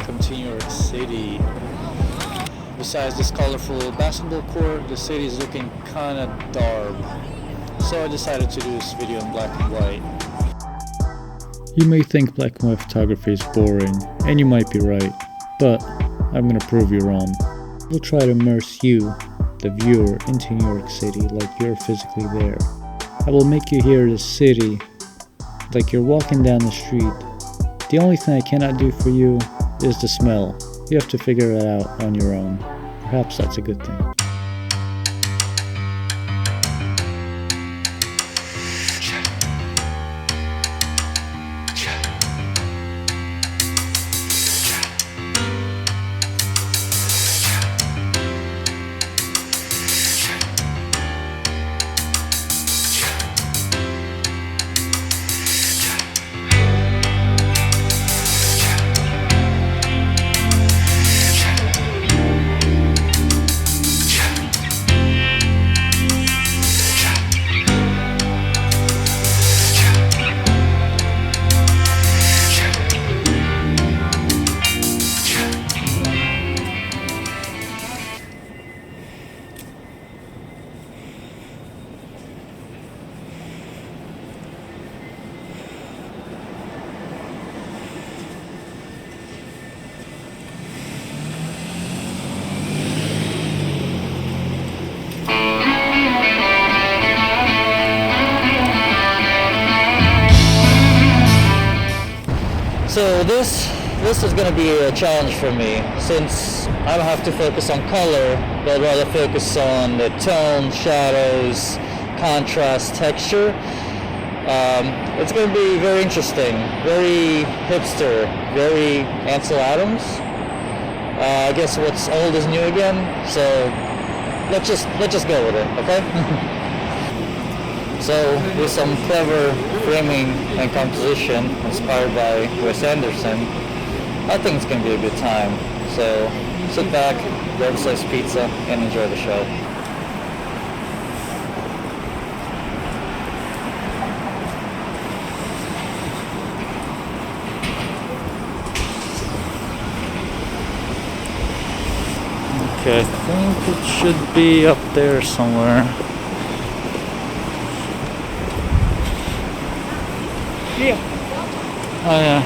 welcome to New York City. Besides this colorful basketball court, the city is looking kinda dark. So I decided to do this video in black and white. You may think black and white photography is boring, and you might be right, but I'm gonna prove you wrong. We'll try to immerse you, the viewer, into New York City like you're physically there. I will make you hear the city like you're walking down the street. The only thing I cannot do for you is the smell. You have to figure it out on your own. Perhaps that's a good thing. So this is going to be a challenge for me, since I don't have to focus on color, but rather focus on the tone, shadows, contrast, texture. It's going to be very interesting, very hipster, very Ansel Adams. I guess what's old is new again. So let's just go with it, okay? So with some clever framing and composition inspired by Wes Anderson, I think it's going to be a good time. So sit back, grab a slice of pizza, and enjoy the show. Okay, I think it should be up there somewhere. Yeah. Oh yeah.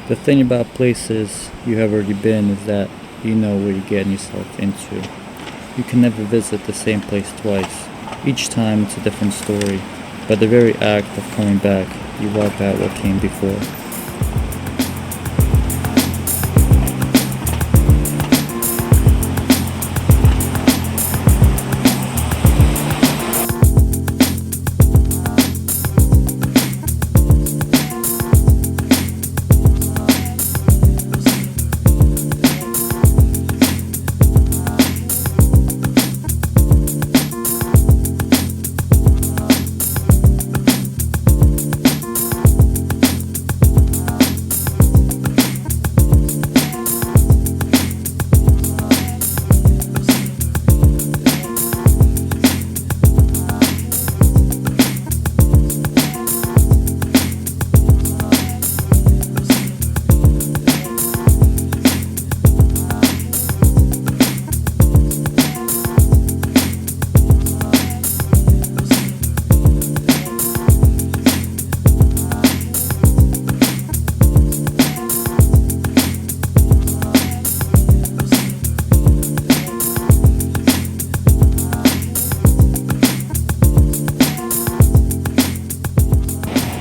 The thing about places you have already been is that you know what you're getting yourself into. You can never visit the same place twice. Each time it's a different story. But the very act of coming back, you wipe out what came before.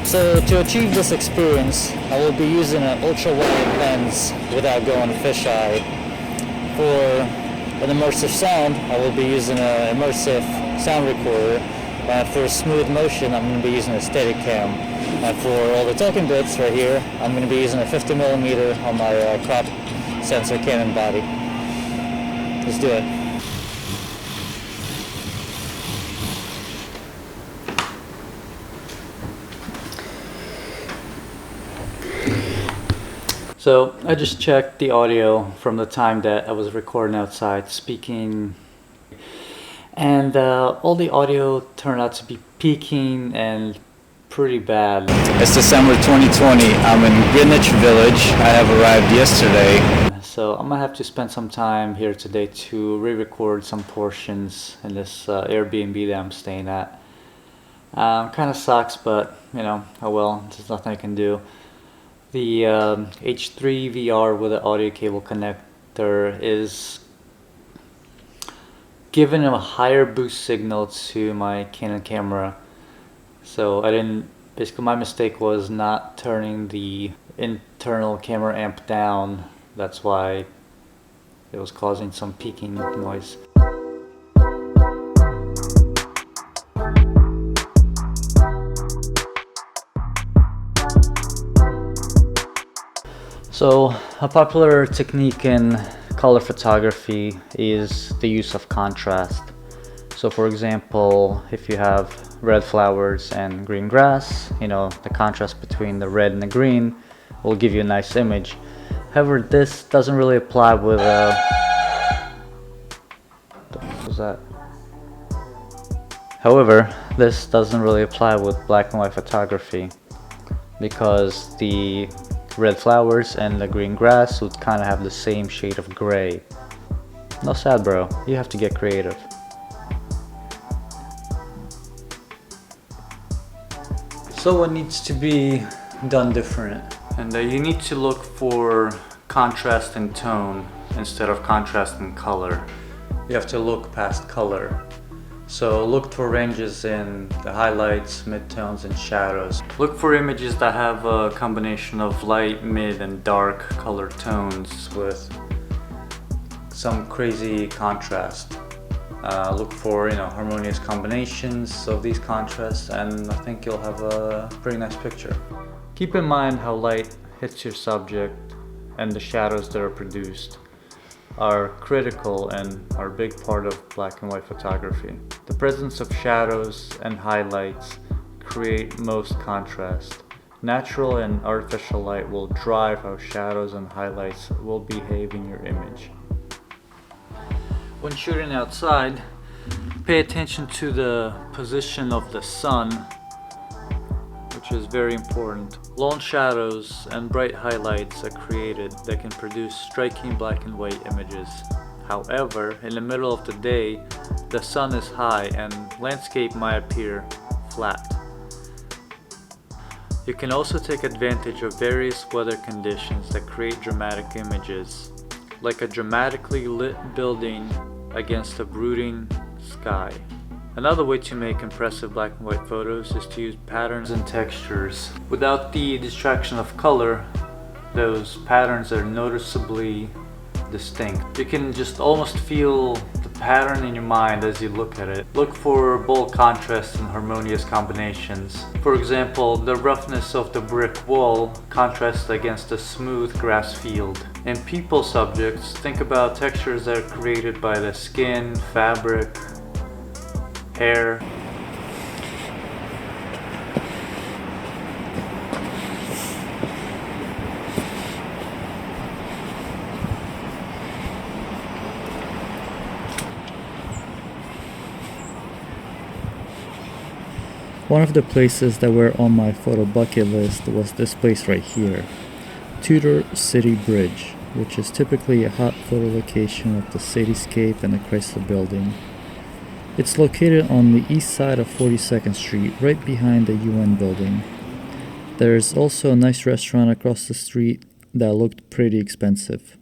So to achieve this experience, I will be using an ultra-wide lens without going fisheye. For an immersive sound, I will be using an immersive sound recorder. And for smooth motion, I'm going to be using a Steadicam. And for all the talking bits right here, I'm going to be using a 50mm on my crop sensor Canon body. Let's do it. So I just checked the audio from the time that I was recording outside speaking, and all the audio turned out to be peaking and pretty bad. It's December 2020. I'm in Greenwich Village. I have arrived yesterday. So I'm gonna have to spend some time here today to re-record some portions in this Airbnb that I'm staying at. Kind of sucks, but you know, oh well, there's nothing I can do. The H3 VR with the audio cable connector is giving a higher boost signal to my Canon camera. So basically my mistake was not turning the internal camera amp down. That's why it was causing some peaking noise. So a popular technique in color photography is the use of contrast. So for example, if you have red flowers and green grass, you know, the contrast between the red and the green will give you a nice image. However, this doesn't really apply with what was that? However, this doesn't really apply with black and white photography because the red flowers and the green grass would kind of have the same shade of gray. No sad, bro. You have to get creative. So what needs to be done different? And you need to look for contrast in tone instead of contrast in color. You have to look past color. So look for ranges in the highlights, midtones, and shadows. Look for images that have a combination of light, mid, and dark color tones with some crazy contrast. Look for, you know, harmonious combinations of these contrasts, and I think you'll have a pretty nice picture. Keep in mind how light hits your subject and the shadows that are produced are critical and are a big part of black and white photography. The presence of shadows and highlights create most contrast. Natural and artificial light will drive how shadows and highlights will behave in your image. When shooting outside, pay attention to the position of the sun, which is very important. Lone shadows and bright highlights are created that can produce striking black and white images. However, in the middle of the day, the sun is high and landscape might appear flat. You can also take advantage of various weather conditions that create dramatic images, like a dramatically lit building against a brooding sky. Another way to make impressive black and white photos is to use patterns and textures. Without the distraction of color, those patterns are noticeably distinct. You can just almost feel the pattern in your mind as you look at it. Look for bold contrasts and harmonious combinations. For example, the roughness of the brick wall contrasts against a smooth grass field. In people subjects, think about textures that are created by the skin, fabric, hair. One of the places that were on my photo bucket list was this place right here, Tudor City Bridge, which is typically a hot photo location of the cityscape and the Chrysler Building. It's located on the east side of 42nd Street, right behind the UN building. There's also a nice restaurant across the street that looked pretty expensive.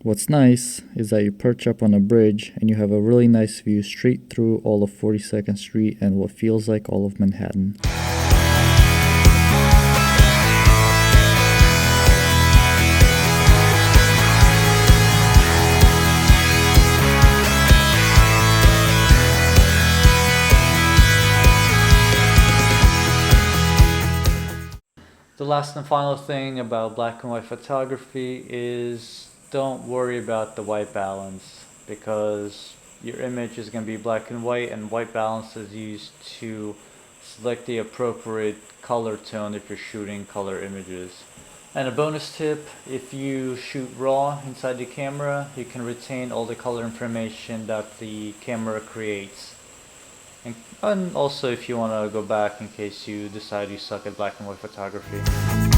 What's nice is that you perch up on a bridge and you have a really nice view straight through all of 42nd Street and what feels like all of Manhattan. The last and final thing about black and white photography is don't worry about the white balance, because your image is going to be black and white balance is used to select the appropriate color tone if you're shooting color images. And a bonus tip, if you shoot RAW inside the camera, you can retain all the color information that the camera creates. And also if you want to go back in case you decide you suck at black and white photography.